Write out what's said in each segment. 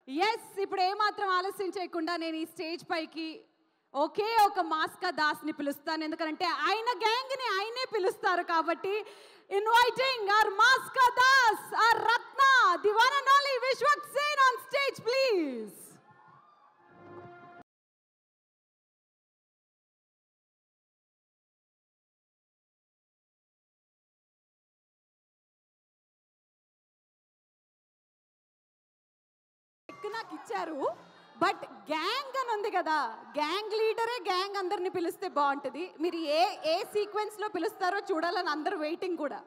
Yes, ఇప్పుడు ఏమాత్రం ఆలస్యం చేయకుండా నేను ఈ స్టేజ్ పైకి ఒకే ఒక మాస్కా దాస్ని పిలుస్తాను. ఎందుకంటే ఆయన గ్యాంగ్ని ఆయనే పిలుస్తారు కాబట్టి. ఇన్వైటింగ్ our మాస్కా Das, our Ratna, the one and only Vishwak Sen on stage please. నాకు ఇచ్చారు, బట్ గ్యాంగ్ అని ఉంది కదా, గ్యాంగ్ లీడరే గ్యాంగ్ అందరిని పిలిస్తే బాగుంటుంది. మీరు ఏ సీక్వెన్స్ లో పిలుస్తారో చూడాలని అందరు వెయిటింగ్ కూడా.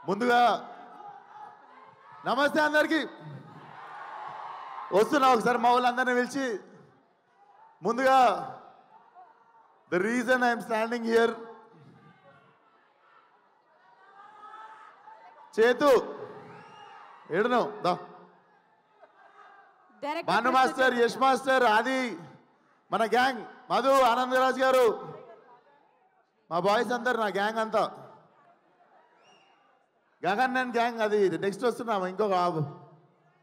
ముందుగా నమస్తే అందరికి. వస్తున్నా ఒకసారి మా వాళ్ళందరినీ పిలిచి. ముందుగా the reason I'm standing here, చేతు ఏడును దా, భాను మాస్టర్, యష్ మాస్టర్, ఆది, మన గ్యాంగ్, మధు, ఆనందరాజ్ గారు, మా బాయ్స్ అందరు, నా గ్యాంగ్ అంతా, గగన్ అండ్ గ్యాంగ్. అది నెక్స్ట్ వస్తున్నాము, ఇంకొక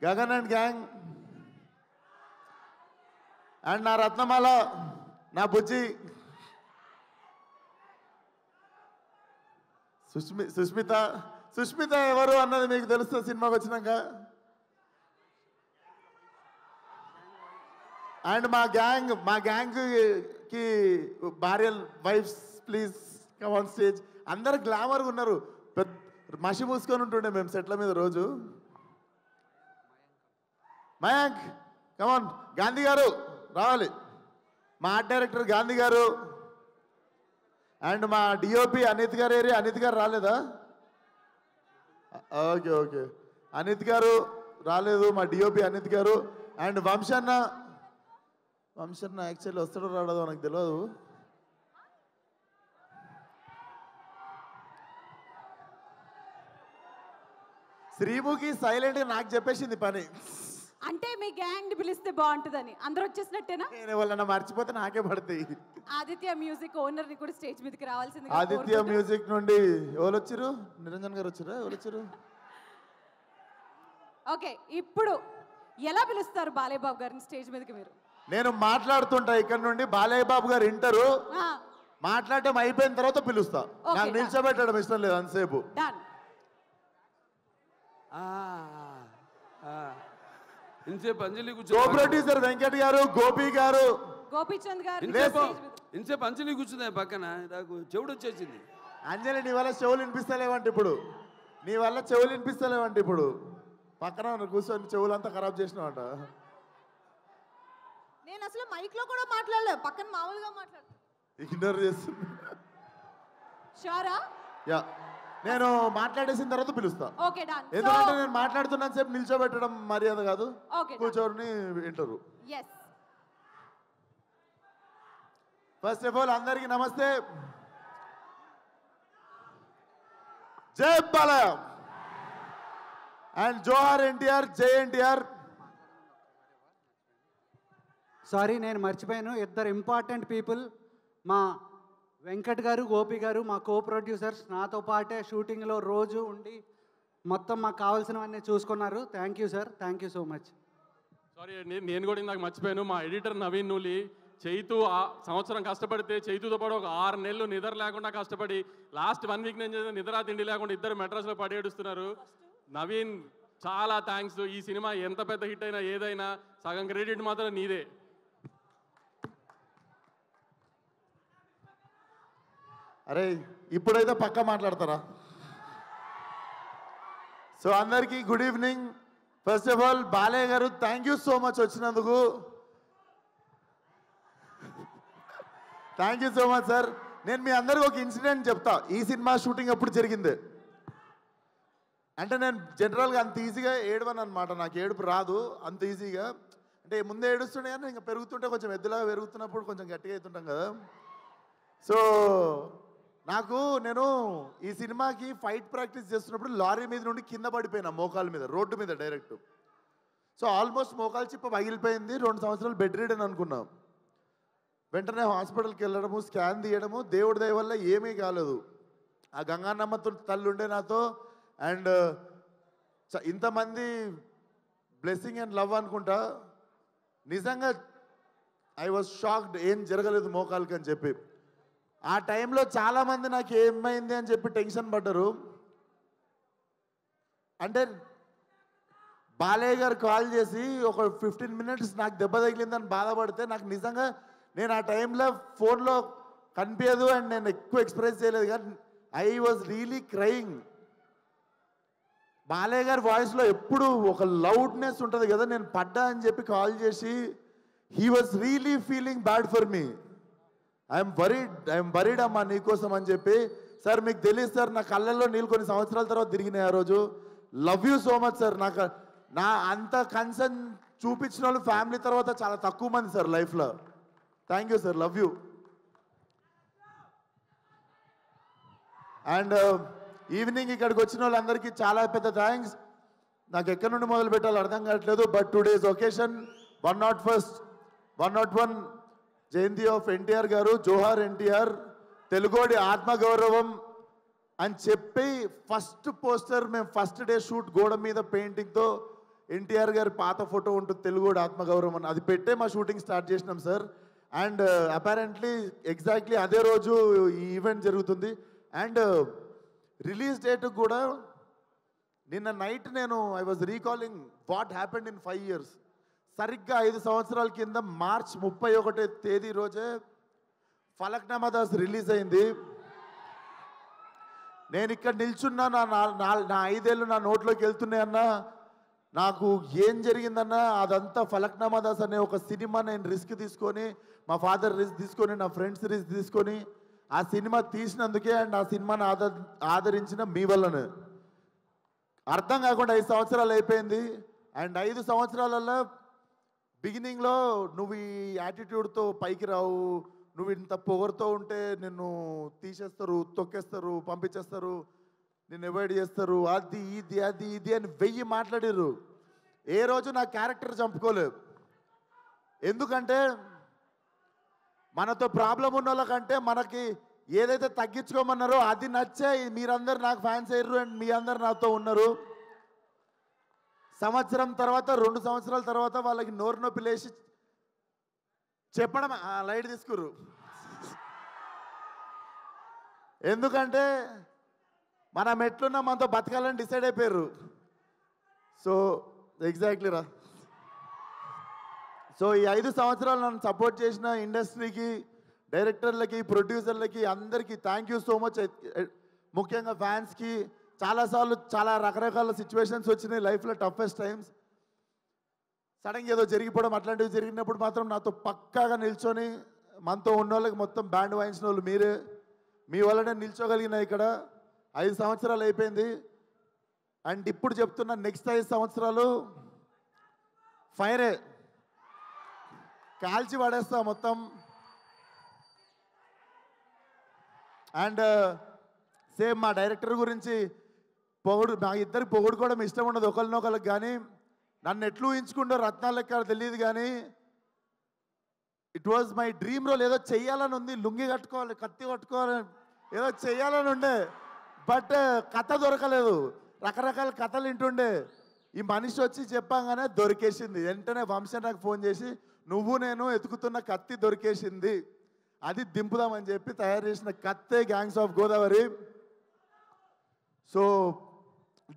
గగన్ అండ్ గ్యాంగ్, అండ్ నా రత్నమాల, నా బుజ్జి సుష్మిత. సుష్మిత ఎవరు అన్నది మీకు తెలుస్తుంది సినిమాకి వచ్చినాక. అండ్ మా గ్యాంగ్కి భార్యల్, wives please come on stage. అందరు గ్లామర్గా ఉన్నారు, పెద్ద మసి మూసుకొని ఉంటుండే మేము సెట్ల మీద రోజు. మయాంక్ కమాన్, గాంధీ గారు రావాలి, మా ఆర్ట్ డైరెక్టర్ గాంధీ గారు, అండ్ మా డిఓపి అనిత్ గారు. అనిత్ గారు రాలేదా? ఓకే ఓకే, అనిత్ గారు రాలేదు, మా డిఓపి అనిత్ గారు. అండ్ వంశన్న యాక్చువల్లీ వస్తాడో రాడదో నాకు తెలియదు. శ్రీముఖి సైలెంట్గా నాకు చెప్పేసింది పని. అంటే మీ గ్యాంగ్ పిలిస్తే బాగుంటుందని. అందరూ వచ్చేసినట్టేనా? నేను వాళ్ళని మర్చిపోతే నాకే పడతాయి. ఆదిత్య మ్యూజిక్ ఓనర్ ని కూడా స్టేజ్ మీదకి రావాల్సింది. ఆదిత్య మ్యూజిక్ నుండి ఎవరు వచ్చారు? నిరంజన్ గారు వచ్చారా? ఎవరు వచ్చారు? ఓకే, ఇప్పుడు ఎలా పిలుస్తారు బాలయ్య బాబు గారిని స్టేజ్ మీదకి? మీరు నేను మాట్లాడుతుంటా ఇక్కడ నుండి, బాలయ్య బాబు గారు వింటారు, మాట్లాడటం అయిపోయిన తర్వాత పిలుస్తా. నాకు నిల్చోబెట్టడం ఇష్టం లేదు అంతసేపు. డన్. కో ప్రొడ్యూసర్ వెంకట్ గారు, గోపి గారు, గోపీచంద్ గారు, ఇంతసేపు అంజలి కూర్చుందా పక్కన, నాకు చెవుడు వచ్చేసింది. అంజలి నీ వల్ల చెవులు వినిపిస్తలేవంటే ఇప్పుడు, నీ వల్ల చెవులు వినిపిస్తలేవంటే ఇప్పుడు. పక్కన కూర్చొని చెవులంతా ఖరాబ్ చేసినావంట. నేను అసలు మైక్ లో కూడా మాట్లాడలేదు, పక్కన మామూలుగా మాట్లాడు, ఇగ్నోర్ చేస్తున్నా. షూరా? యా, నేను మాట్లాడేసిన తర్వాత పిలుస్తా. Okay done. ఎందుకంటే నేను మాట్లాడుతున్నాను సేపు నిల్చోబెట్టడం మర్యాద కాదు, కూర్చోని వింటారు. yes. ఫస్ట్ ఆఫ్ ఆల్ అందరికీ నమస్తే. జై బాలయ్య అండ్ జోహార్ ఎన్టీఆర్, జై ఎన్టీఆర్. సారీ, నేను మర్చిపోయాను. ఇద్దరు ఇంపార్టెంట్ పీపుల్, మా వెంకట్ గారు, గోపి గారు, మా కో ప్రొడ్యూసర్స్, నాతో పాటే షూటింగ్లో రోజు ఉండి మొత్తం మాకు కావాల్సినవన్నీ చూసుకున్నారు. Thank you sir, thank you so much. Sorry, నేను కూడా ఇందాక మర్చిపోయాను. మా ఎడిటర్ నవీన్ నూలి, చైతు సంవత్సరం కష్టపడితే చైతుతో పాటు ఒక 6 నెలలు నిద్ర లేకుండా కష్టపడి లాస్ట్ 1 వీక్ నేను చేసిన నిద్ర తిండి లేకుండా ఇద్దరు మెడ్రాస్లో పడేడుస్తున్నారు. నవీన్ చాలా థ్యాంక్స్. ఈ సినిమా ఎంత పెద్ద హిట్ అయినా ఏదైనా సగం క్రెడిట్ మాత్రం నీదే. అరే ఇప్పుడైతే పక్కా మాట్లాడతారా? సో అందరికీ good evening. First of all Balayya గారు థ్యాంక్ యూ సో మచ్ వచ్చినందుకు. Thank you so much sir. నేను మీ అందరికి ఒక ఇన్సిడెంట్ చెప్తా. ఈ సినిమా షూటింగ్ అప్పుడు జరిగింది. అంటే నేను జనరల్గా అంత ఈజీగా ఏడవను అనమాట, నాకు ఏడుపు రాదు అంత ఈజీగా. అంటే ముందే ఏడుస్తుండే కానీ ఇంకా పెరుగుతుంటే కొంచెం ఎద్దులాగా పెరుగుతున్నప్పుడు కొంచెం గట్టిగా అవుతుంటాం కదా. సో నేను ఈ సినిమాకి ఫైట్ ప్రాక్టీస్ చేస్తున్నప్పుడు లారీ మీద నుండి కింద పడిపోయినా, మోకాల మీద, రోడ్డు మీద డైరెక్ట్. సో ఆల్మోస్ట్ మోకాలు చిప్ప పగిలిపోయింది. 2 సంవత్సరాలు బెడ్ రీడ్ అని అనుకున్నాం. వెంటనే హాస్పిటల్కి వెళ్ళడము, స్కాన్ తీయడము, దేవుడి దయ వల్ల ఏమీ కాలేదు. ఆ గంగానమ్మ తల్లి ఉండే నాతో. అండ్ ఇంతమంది బ్లెస్సింగ్ అండ్ లవ్ అనుకుంటా. నిజంగా ఐ వాజ్ షాక్డ్, ఏం జరగలేదు మోకాలకి అని చెప్పి. ఆ టైంలో చాలామంది నాకు ఏమైంది అని చెప్పి టెన్షన్ పడ్డారు. అంటే బాలయ్య గారు కాల్ చేసి ఒక 15 minutes నాకు దెబ్బ తగిలిందని బాధపడితే నాకు నిజంగా నేను ఆ టైంలో ఫోన్లో కనిపించదు అండ్ నేను ఎక్కువ ఎక్స్ప్రెస్ చేయలేదు, కానీ I was really crying. Balayya గారి వాయిస్లో ఎప్పుడు ఒక లౌడ్నెస్ ఉంటుంది కదా, నేను పడ్డా అని చెప్పి కాల్ చేసి he was really feeling bad for me. I'm worried అమ్మా నీకోసం అని చెప్పి. సార్ మీకు తెలియదు సార్, నా కళ్ళల్లో నీళ్ళు కొన్ని సంవత్సరాల తర్వాత తిరిగినాయి ఆ రోజు. Love you so much sir. నా అంత కన్సర్న్ చూపించిన వాళ్ళు ఫ్యామిలీ తర్వాత చాలా తక్కువ మంది సార్ లైఫ్లో. Thank you sir, love you. And evening ఇక్కడికి వచ్చిన వాళ్ళందరికీ చాలా పెద్ద థ్యాంక్స్. నాకు ఎక్కడి నుండి మొదలు పెట్టాలో అర్థం కావట్లేదు. బట్ టుడేస్ ఒకేషన్ 101 జయంతి ఆఫ్ ఎన్టీఆర్ గారు. జోహార్ ఎన్టీఆర్, తెలుగోడి ఆత్మగౌరవం అని చెప్పి ఫస్ట్ పోస్టర్ మేము ఫస్ట్ డే షూట్ గోడ మీద పెయింటింగ్తో ఎన్టీఆర్ గారి పాత ఫోటో ఉంటుంది, తెలుగోడి ఆత్మగౌరవం అని, అది పెట్టే మా షూటింగ్ స్టార్ట్ చేసినాం సార్. అండ్ అపారెంట్లీ ఎగ్జాక్ట్లీ అదే రోజు ఈ ఈవెంట్ జరుగుతుంది. అండ్ రిలీజ్ డేట్ కూడా నిన్న night I was recalling what happened in 5 years. సరిగ్గా 5 సంవత్సరాల కింద మార్చ్ 31వ తేదీ రోజే ఫలక్నామా దాస్ రిలీజ్ అయింది. నేను ఇక్కడ నిల్చున్నా, నా 5 ఏళ్ళు నా నోట్లోకి వెళ్తున్నాయన్నా, నాకు ఏం జరిగిందన్నా అదంతా ఫలక్నామా దాస్ అనే ఒక సినిమా నేను రిస్క్ తీసుకొని, మా ఫాదర్ రిస్క్ తీసుకొని, నా ఫ్రెండ్స్ రిస్క్ తీసుకొని ఆ సినిమా తీసినందుకే అండ్ ఆ సినిమాని ఆదరించిన మీ వల్లనే. అర్థం కాకుండా 5 సంవత్సరాలు అయిపోయింది. అండ్ 5 సంవత్సరాలలో బిగినింగ్లో నువ్వు ఈ యాటిట్యూడ్తో పైకి రావు, నువ్వు ఇంత పొగరుతో ఉంటే నిన్ను తీసేస్తారు, తొక్కేస్తారు, పంపించేస్తారు, నిన్ను అవాయిడ్ చేస్తారు, అది ఇది అని 1000 మాట్లాడారు. ఏ రోజు నా క్యారెక్టర్ చంపుకోలేదు. ఎందుకంటే మనతో ప్రాబ్లం ఉన్న వాళ్ళకంటే మనకి ఏదైతే తగ్గించుకోమన్నారో అది నచ్చే మీరందరూ నాకు ఫ్యాన్స్ అయ్యారు అండ్ మీ అందరు నాతో ఉన్నారు. సంవత్సరం తర్వాత 2 సంవత్సరాల తర్వాత వాళ్ళకి నోరు నొప్పి లేచి చెప్పడం లైట్ తీసుకురు. ఎందుకంటే మనం ఎట్లున్నా మనతో బతకాలని డిసైడ్ అయిపోయారు. సో ఎగ్జాక్ట్లీ రా. సో ఈ 5 సంవత్సరాలు నన్ను సపోర్ట్ చేసిన ఇండస్ట్రీకి, డైరెక్టర్లకి, ప్రొడ్యూసర్లకి అందరికీ థ్యాంక్ యూ సో మచ్. ముఖ్యంగా ఫ్యాన్స్కి. చాలాసార్లు చాలా రకరకాల సిచ్యువేషన్స్ వచ్చినాయి లైఫ్లో, టఫెస్ట్ టైమ్స్. సడన్గా ఏదో జరిగిపోవడం అట్లాంటివి జరిగినప్పుడు మాత్రం నాతో పక్కాగా నిల్చొని మనతో ఉన్న వాళ్ళకి మొత్తం బ్యాండ్ వాయించిన వాళ్ళు మీరే. మీ వల్లనే నిల్చోగలిగిన ఇక్కడ. 5 సంవత్సరాలు అయిపోయింది. అండ్ ఇప్పుడు చెప్తున్నా, నెక్స్ట్ 5 సంవత్సరాలు ఫైరే, కాల్చి పడేస్తా మొత్తం. అండ్ సేమ్ మా డైరెక్టర్ గురించి మా ఇద్దరికి పొగుడుకోవడం ఇష్టం ఉండదు ఒకరినొకరికి, కానీ నన్ను ఎట్లు ఊహించుకుంటో రత్నాలు లెక్క తెలియదు, కానీ it was my dream role. ఏదో చెయ్యాలని ఉంది, లుంగి కట్టుకోవాలి, కత్తి కట్టుకోవాలి, ఏదో చెయ్యాలని ఉండే. బట్ కథ దొరకలేదు. రకరకాల కథలు వింటుండే. ఈ మనిషి వచ్చి చెప్పంగానే దొరికేసింది. వెంటనే వంశీ నాకు ఫోన్ చేసి, నువ్వు నేను ఎతుకుతున్న కత్తి దొరికేసింది, అది దింపుదామని చెప్పి తయారు చేసిన కత్తే gangs of Godavari. So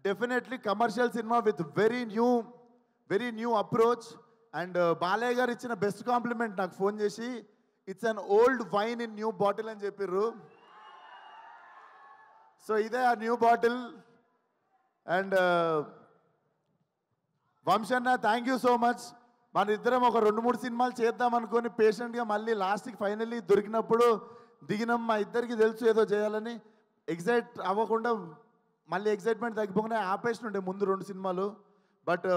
definitely commercial cinema with very new approach. And Balayya garu ఇచ్చిన బెస్ట్ కాంప్లిమెంట్ నాకు ఫోన్ చేసి, it's an old wine in new bottle అని చెప్పారు. సో ఇదే ఆ న్యూ బాటిల్. అండ్ వంశన్న థ్యాంక్ యూ సో మచ్. మన ఇద్దరం ఒక 2-3 సినిమాలు చేద్దాం అనుకొని పేషెంట్గా మళ్ళీ లాస్ట్కి ఫైనల్లీ దొరికినప్పుడు దిగినాం. మా ఇద్దరికి తెలుసు ఏదో చేయాలని. ఎగ్జైట్ అవ్వకుండా మళ్ళీ ఎగ్జైట్మెంట్ తగ్గిపోకుండా ఆపేసినుండే ముందు 2 సినిమాలు. బట్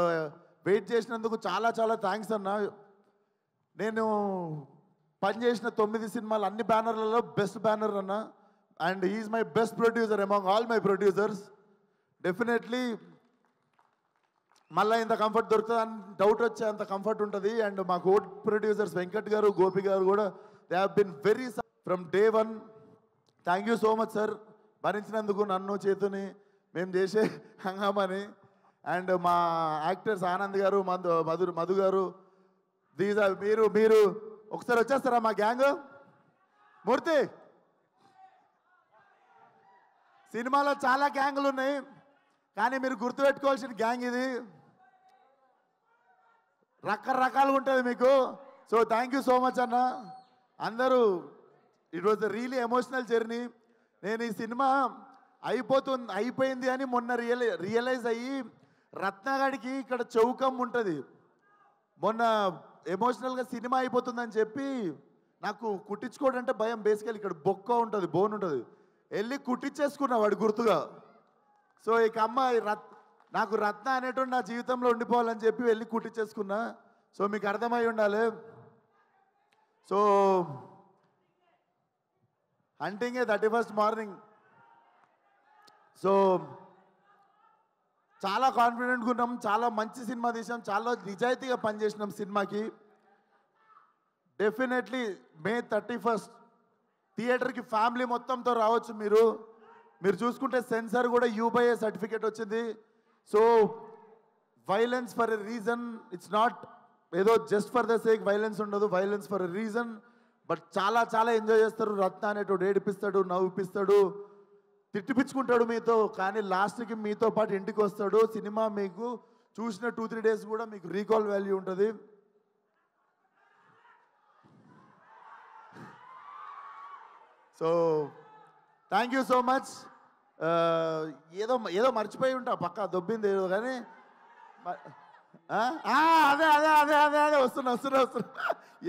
వెయిట్ చేసినందుకు చాలా చాలా థ్యాంక్స్ అన్న. నేను పనిచేసిన 9 సినిమాలు అన్ని బ్యానర్లలో బెస్ట్ బ్యానర్ అన్న. And he's my best producer among all my producers. Definitely మళ్ళీ ఇంత కంఫర్ట్ దొరుకుతుందని డౌట్ వచ్చే అంత కంఫర్ట్ ఉంటుంది. అండ్ మా కో ప్రొడ్యూసర్స్ వెంకట్ గారు, గోపి గారు కూడా they have been very from day 1. Thank you so much sir. భరించినందుకు, నన్ను చేతుని మేము చేసే హంగామని. అండ్ మా యాక్టర్స్ ఆనంద్ గారు, మధు గారు, దీస్ ఆర్ మీరు ఒకసారి వచ్చేస్తారా మా గ్యాంగ్? మూర్తి, సినిమాలో చాలా గ్యాంగులు ఉన్నాయి, కానీ మీరు గుర్తుపెట్టుకోవాల్సిన గ్యాంగ్ ఇది. రకరకాలుగా ఉంటుంది మీకు. So thank you so much అన్న. అందరూ it was the really emotional journey. నేను ఈ సినిమా అయిపోయింది అని మొన్న రియలైజ్ అయ్యి, రత్నగాడికి ఇక్కడ చౌకం ఉంటుంది, మొన్న ఎమోషనల్గా సినిమా అయిపోతుందని చెప్పి నాకు కుట్టించుకోవడం అంటే భయం. బేసికల్ ఇక్కడ బొక్క ఉంటుంది, బోన్ ఉంటుంది, వెళ్ళి కుట్టించేసుకున్నా వాడు గుర్తుగా. సో ఇక అమ్మాయి నాకు రత్న అనేటువంటి నా జీవితంలో ఉండిపోవాలని చెప్పి వెళ్ళి కుట్టించేసుకున్నా. సో మీకు అర్థమై ఉండాలి. So hunting 31st morning. So చాలా కాన్ఫిడెంట్గా ఉన్నాం, చాలా మంచి సినిమా తీసాం, చాలా నిజాయితీగా పనిచేసినాం సినిమాకి. డెఫినెట్లీ May 31st థియేటర్కి ఫ్యామిలీ మొత్తంతో రావచ్చు. మీరు చూసుకుంటే సెన్సార్ కూడా U/A సర్టిఫికేట్ వచ్చింది. So violence for a reason, it's not ఏదో just for the sake violence ఉండదు, violence for a reason. But చాలా చాలా ఎంజాయ్ చేస్తారు. రత్న అనేటోడు ఏడిపిస్తాడు, నవ్విపిస్తాడు, తిట్టిపించుకుంటాడు మీతో, కానీ లాస్ట్కి మీతో పాటు ఇంటికి వస్తాడు. సినిమా మీకు చూసిన 2-3 days కూడా మీకు రీకాల్ వాల్యూ ఉంటుంది. So thank you so much. ఏదో మర్చిపోయి ఉంటా, పక్కా దొబ్బింది ఏదో, కానీ అదే అదే అదే అదే అదే వస్తున్నా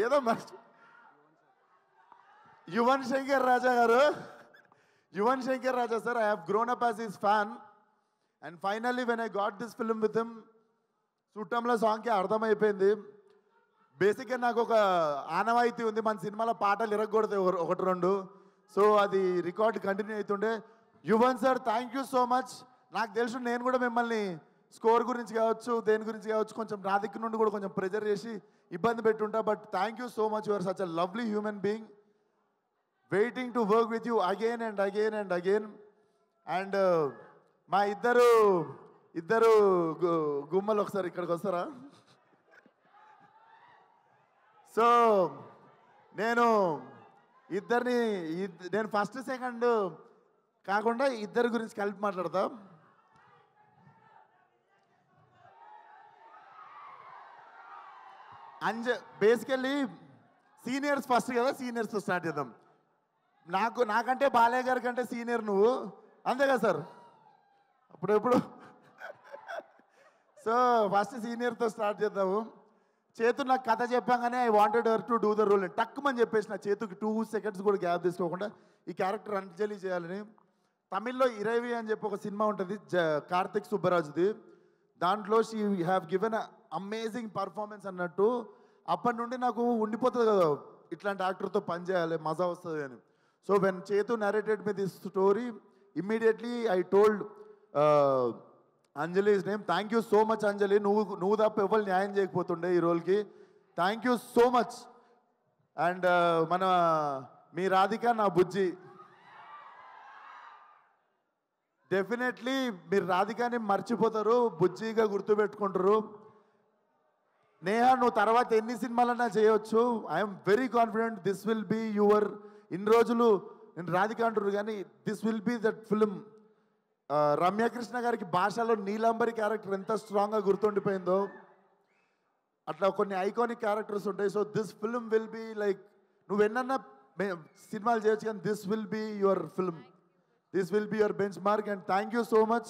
ఏదో Yuvan Shankar Raja garu, Yuvan Shankar Raja sir, I have grown up as his fan. And finally when I got this film with him, చుట్టంలో సాంగ్కి అర్థమైపోయింది. బేసిక్గా నాకు ఒక ఆనవాయితీ ఉంది, మన సినిమాలో పాటలు ఇరగకూడదు 1-2. సో అది రికార్డ్ కంటిన్యూ అవుతుండే. Yuvan sir, thank you so much. నాకు తెలుసు నేను కూడా మిమ్మల్ని స్కోర్ గురించి కావచ్చు, దేని గురించి కావచ్చు, కొంచెం నా దగ్గర నుండి కూడా కొంచెం ప్రెజర్ చేసి ఇబ్బంది పెట్టుంటా. But thank you so much. Your such a lovely human being, waiting to work with you again and again and again. And మా ఇద్దరు గుమ్మలు ఒకసారి ఇక్కడికి వస్తారా? సో నేను ఫస్ట్ సెకండ్ కాకుండా ఇద్దరి గురించి కలిపి మాట్లాడతా. బేసికల్లీ సీనియర్స్ ఫస్ట్ కదా, సీనియర్స్తో స్టార్ట్ చేద్దాం. నాకంటే బాలయ్య గారి కంటే సీనియర్ నువ్వు, అంతే కదా సార్? అప్పుడెప్పుడు సో ఫస్ట్ సీనియర్తో స్టార్ట్ చేద్దాము. చేతు నాకు కథ చెప్పాగానే I wanted her to do the role. టక్కుమని చెప్పేసి నా చేతుకి 2 seconds కూడా గ్యాప్ తీసుకోకుండా ఈ క్యారెక్టర్ అంజలి చేయాలని. తమిళ్లో 20 అని చెప్పి ఒక సినిమా ఉంటుంది, కార్తిక్ సుబ్బరాజుది. దాంట్లో she have given amazing performance అన్నట్టు. అప్పటి నుండి నాకు ఉండిపోతుంది కదా, ఇట్లాంటి యాక్టర్తో పనిచేయాలి, మజా వస్తుంది అని. So when Chetu narrated me this story, immediately I told Anjali's name. Thank you so much Anjali, నువ్వు తప్ప ఎవరు న్యాయం చేయకపోతుండే ఈ రోల్కి. Thank you so much. And మీ రాధిక నా బుజ్జి. డెఫినెట్లీ మీరు రాధికాని మర్చిపోతారు, బుజ్జిగా గుర్తుపెట్టుకుంటారు. నేహా, నువ్వు తర్వాత ఎన్ని సినిమాలన్నా చేయొచ్చు. I'm very confident this will be your. ఇన్ని రోజులు నేను రాధిక అంటారు, కానీ this will be that film. Ramyakrishna గారికి భాషలో నీలాంబరి క్యారెక్టర్ ఎంత స్ట్రాంగ్గా గుర్తుండిపోయిందో, అట్లా కొన్ని ఐకానిక్ క్యారెక్టర్స్ ఉంటాయి. So this film will be like, నువ్వు ఎన్నన్నా సినిమాలు చేయొచ్చు, కానీ this will be your film, this will be your benchmark. And thank you so much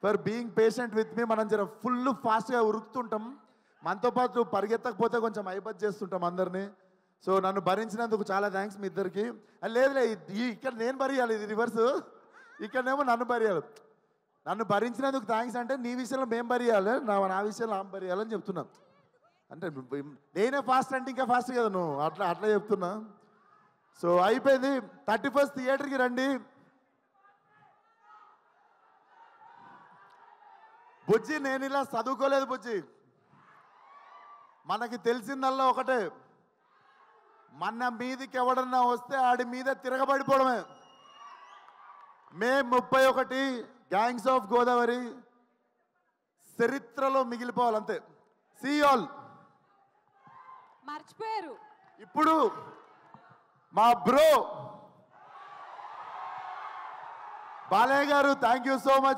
for being patient with me. మనం జర ఫుల్ ఫాస్ట్గా ఉరుకుతుంటాం, మనతో పాటు పరిగెత్తకపోతే కొంచెం ఐబత్ చేస్తుంటాం అందరినీ. సో నన్ను భరించినందుకు చాలా థ్యాంక్స్ మీ ఇద్దరికి. లేదులే, ఇక్కడ నేను భరియాలి, ఇది రివర్స్, ఇక్కడనేమో నన్ను భరియాలి. నన్ను భరించినందుకు థ్యాంక్స్ అంటే నీ విషయంలో మేము భరియాలి, నా విషయంలో ఆమె భరియాలని చెప్తున్నా. అంటే నేనే ఫాస్ట్ అంటే ఇంకా ఫాస్ట్ కదా నువ్వు, అట్లా చెప్తున్నా. సో అయిపోయింది. 31st థియేటర్కి రండి. బుజ్జి, నేను ఇలా చదువుకోలేదు బుజ్జి. మనకి తెలిసిందల్లా ఒకటే, మన మీదికి ఎవడన్నా వస్తే ఆడి మీద తిరగబడిపోవడమే. మే 31 గ్యాంగ్స్ ఆఫ్ గోదావరి చరిత్రలో మిగిలిపోవాలంతే. See all. మర్చిపోయారు. ఇప్పుడు మా బ్రో బాలయ్య గారు, థ్యాంక్ యూ సో మచ్.